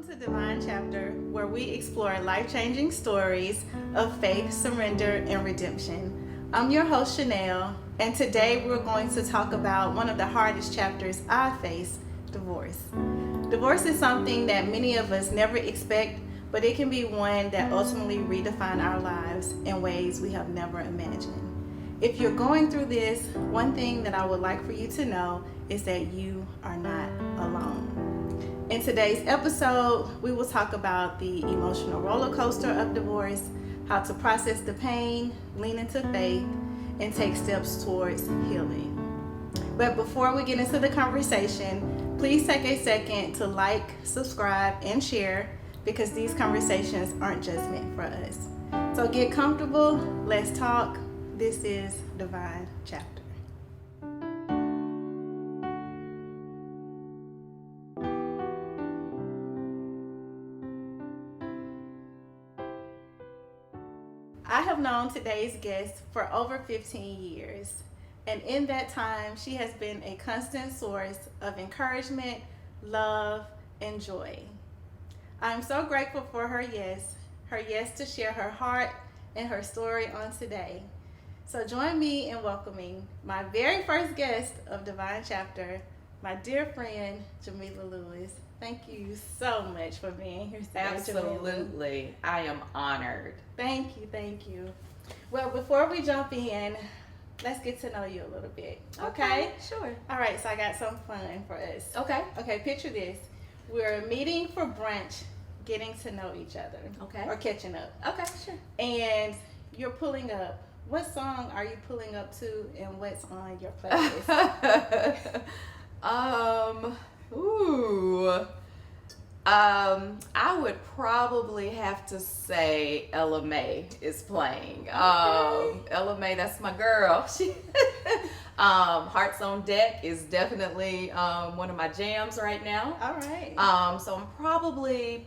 Welcome to Divine Chapter, where we explore life-changing stories of faith, surrender, and redemption. I'm your host, Chanel, and today we're going to talk about one of the hardest chapters I face, divorce. Divorce is something that many of us never expect, but it can be one that ultimately redefines our lives in ways we have never imagined. If you're going through this, one thing that I would like for you to know is that you are not alone. In today's episode, we will talk about the emotional roller coaster of divorce, how to process the pain, lean into faith, and take steps towards healing. But before we get into the conversation, please take a second to like, subscribe, and share, because these conversations aren't just meant for us. So get comfortable, let's talk. This is Divine Chapter. I have known today's guest for over 15 years, and in that time, she has been a constant source of encouragement, love, and joy. I'm so grateful for her yes to share her heart and her story on today. So join me in welcoming my very first guest of Divine Chapter, my dear friend, Jamila Lewis. Thank you so much for being here today, Absolutely. Jamila. I am honored. Thank you. Well, before we jump in, let's get to know you a little bit. Okay? Sure. All right, so I got some fun for us. Okay, picture this. We're meeting for brunch, getting to know each other. Okay. Or catching up. Okay, sure. And you're pulling up. What song are you pulling up to, and what's on your playlist? I would probably have to say Ella May is playing. Okay. Ella May, that's my girl. She Hearts on Deck is definitely one of my jams right now. All right. So I'm probably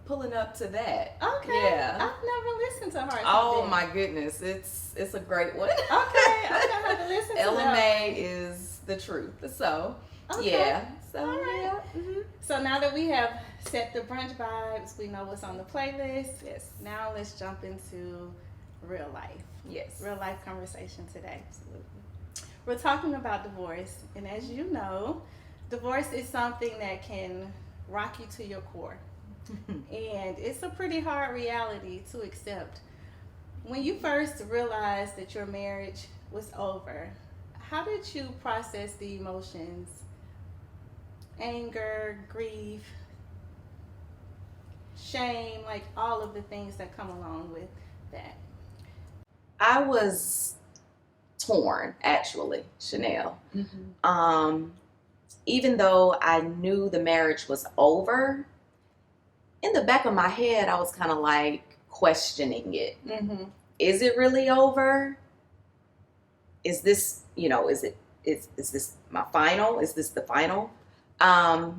pulling up to that. Okay. Yeah. I've never listened to Hearts on Oh Deck. my goodness, it's a great one. Okay, I'm gonna have to listen to Ella that. May is the truth. So Okay. yeah. So All right. yeah. Mm-hmm. So now that we have set the brunch vibes, we know what's on the playlist. Yes. Now let's jump into real life. Yes. Real life conversation today. Absolutely. We're talking about divorce, and as you know, divorce is something that can rock you to your core. And it's a pretty hard reality to accept. When you first realized that your marriage was over, how did you process the emotions? Anger, grief, shame, like all of the things that come along with that. I was torn, actually, Chanel. Even though I knew the marriage was over, in the back of my head, I was kind of like questioning it. Is it really over? Is this, is this my final? Is this the final? There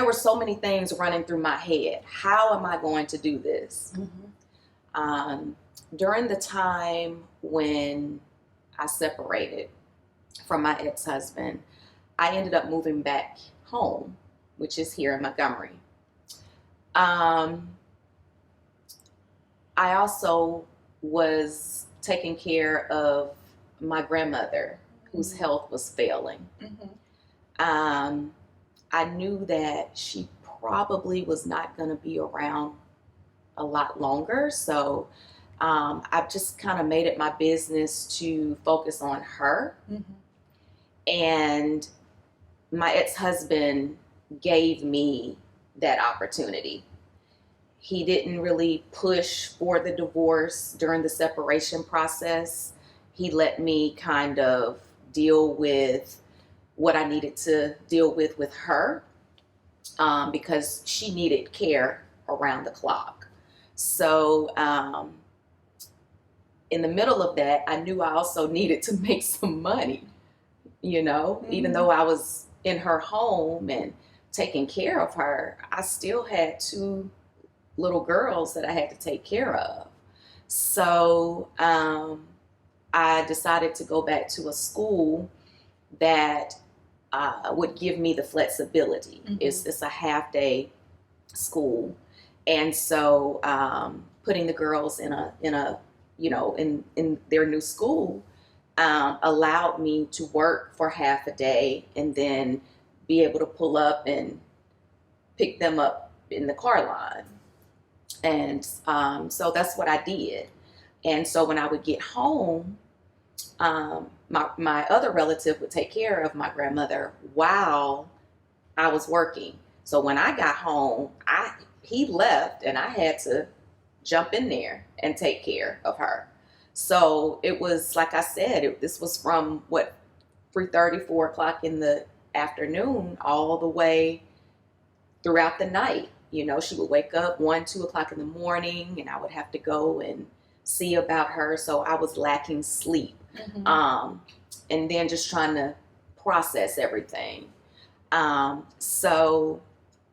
were so many things running through my head. How am I going to do this? During the time when I separated from my ex-husband, I ended up moving back home, which is here in Montgomery. I also was taking care of my grandmother, whose health was failing. I knew that she probably was not going to be around a lot longer, so I've just kind of made it my business to focus on her. And my ex-husband gave me that opportunity. He didn't really push for the divorce during the separation process. He let me kind of deal with what I needed to deal with her, because she needed care around the clock. So in the middle of that, I knew I also needed to make some money, even though I was in her home and taking care of her, I still had two little girls that I had to take care of. So I decided to go back to a school that would give me the flexibility. Mm-hmm. It's a half day school, and so putting the girls in a in their new school allowed me to work for half a day and then be able to pull up and pick them up in the car line. And so that's what I did. And so when I would get home, my other relative would take care of my grandmother while I was working. So when I got home, he left and I had to jump in there and take care of her. So it was, like I said, this was from 3:30, 4 o'clock in the afternoon all the way throughout the night. You know, she would wake up 1, 2 o'clock in the morning and I would have to go and see about her. So I was lacking sleep. Mm-hmm. And then just trying to process everything. So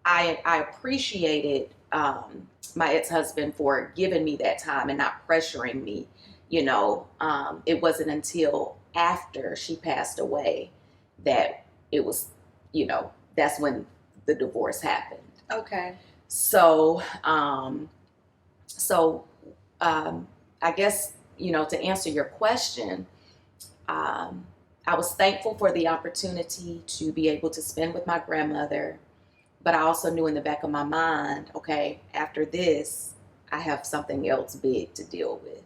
I appreciated my ex-husband for giving me that time and not pressuring me. You know, it wasn't until after she passed away that it was, that's when the divorce happened. Okay. So, I guess, to answer your question, I was thankful for the opportunity to be able to spend with my grandmother, but I also knew in the back of my mind, okay, after this, I have something else big to deal with.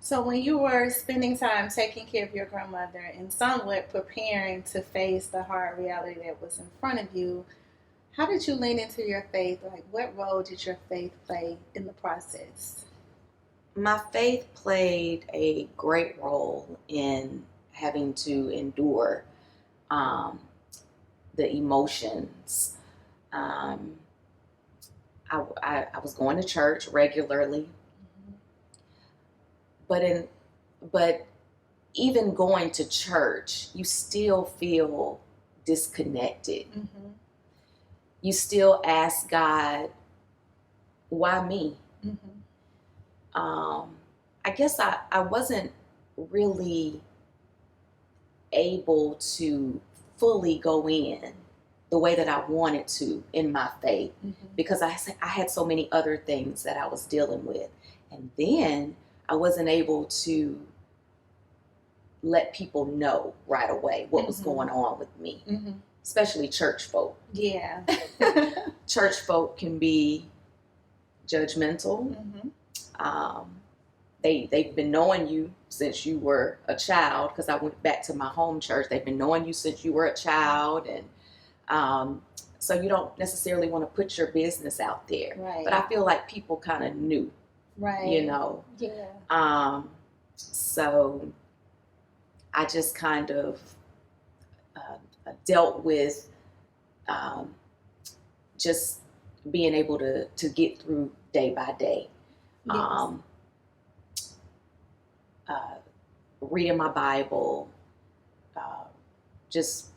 So when you were spending time taking care of your grandmother and somewhat preparing to face the hard reality that was in front of you, how did you lean into your faith? Like, what role did your faith play in the process? My faith played a great role in having to endure the emotions. I was going to church regularly, but even going to church, you still feel disconnected. Mm-hmm. You still ask God, why me? Mm-hmm. I guess I wasn't really able to fully go in the way that I wanted to in my faith, mm-hmm. because I had so many other things that I was dealing with. And then I wasn't able to let people know right away what mm-hmm. was going on with me, mm-hmm. especially church folk. Yeah. Church folk can be judgmental. Mm-hmm. They've been knowing you since you were a child, because I went back to my home church. They've been knowing you since you were a child, and so you don't necessarily want to put your business out there. Right. But I feel like people kind of knew, right? Yeah. So I just kind of dealt with just being able to get through day by day. Yes. Reading my Bible, just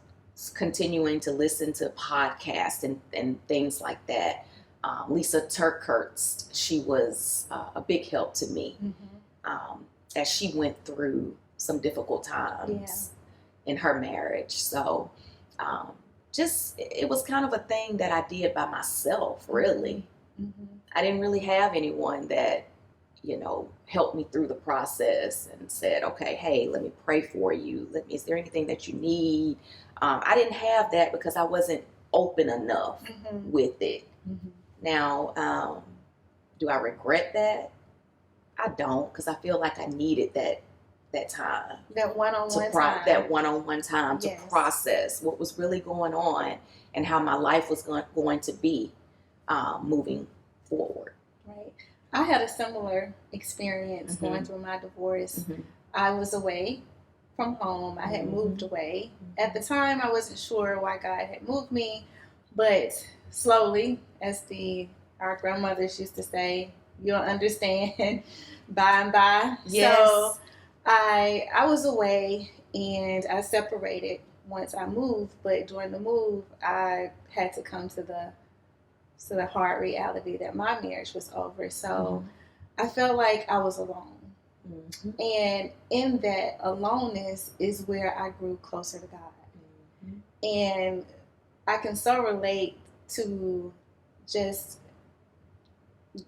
continuing to listen to podcasts and things like that. Lisa Turkhurst, she was a big help to me, mm-hmm. As she went through some difficult times in her marriage. So it was kind of a thing that I did by myself, really. Mm-hmm. I didn't really have anyone that, helped me through the process and said, okay, hey, let me pray for you. Is there anything that you need? I didn't have that because I wasn't open enough mm-hmm. with it. Mm-hmm. Now, do I regret that? I don't, because I feel like I needed that time. That one-on-one time. That one-on-one time yes. to process what was really going on and how my life was going to be moving forward. Right. I had a similar experience mm-hmm. going through my divorce. Mm-hmm. I was away from home. I had mm-hmm. moved away. Mm-hmm. At the time, I wasn't sure why God had moved me, but slowly, as our grandmothers used to say, you'll understand by and by. Yes. So I was away and I separated once I moved, but during the move, I had to come to the hard reality that my marriage was over. So mm-hmm. I felt like I was alone. Mm-hmm. And in that aloneness is where I grew closer to God. Mm-hmm. And I can so relate to just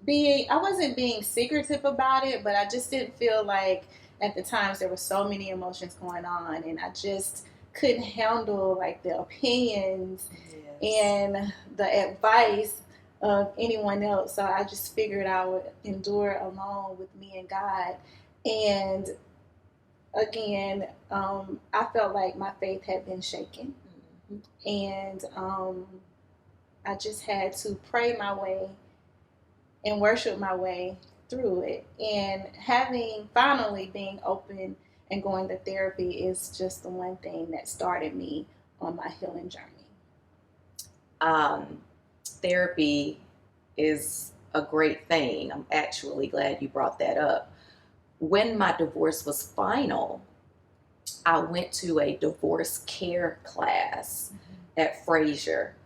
I wasn't being secretive about it, but I just didn't feel like at the times there were so many emotions going on, and I just couldn't handle like the opinions and the advice of anyone else. So I just figured I would endure alone with me and God. And again, I felt like my faith had been shaken, and I just had to pray my way and worship my way through it. And having finally being open and going to therapy is just the one thing that started me on my healing journey. Therapy is a great thing. I'm actually glad you brought that up. When my divorce was final, I went to a divorce care class at Fraser,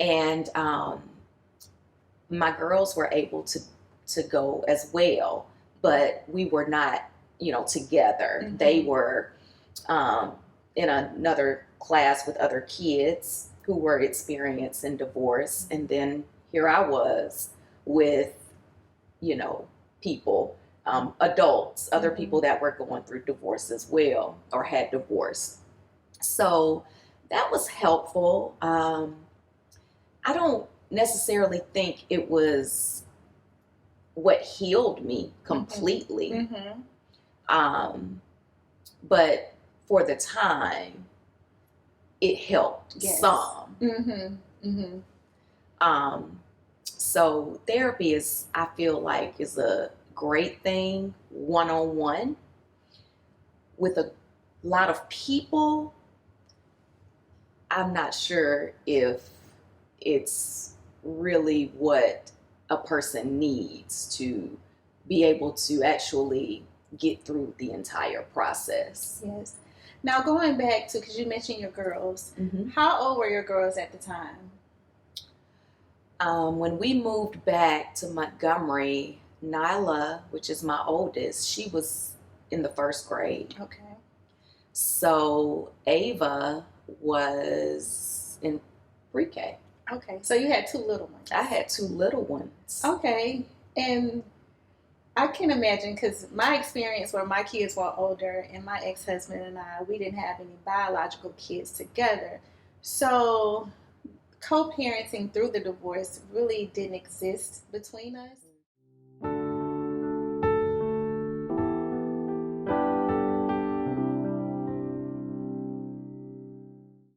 and my girls were able to go as well, but we were not, together. They were in another class with other kids who were experiencing divorce, and then here I was with, people, adults, other people that were going through divorce as well or had divorced. So that was helpful. I don't necessarily think it was what healed me completely. But for the time, it helped some. So therapy I feel like, is a great thing one-on-one. With a lot of people, I'm not sure if it's really what a person needs to be able to actually get through the entire process. Yes. Now going back to, because you mentioned your girls, how old were your girls at the time? When we moved back to Montgomery, Nyla, which is my oldest, she was in the first grade. Okay. So Ava was in pre-K. Okay, so you had two little ones. I had two little ones. Okay, and I can imagine, because my experience where my kids were older and my ex-husband and we didn't have any biological kids together. So co-parenting through the divorce really didn't exist between us.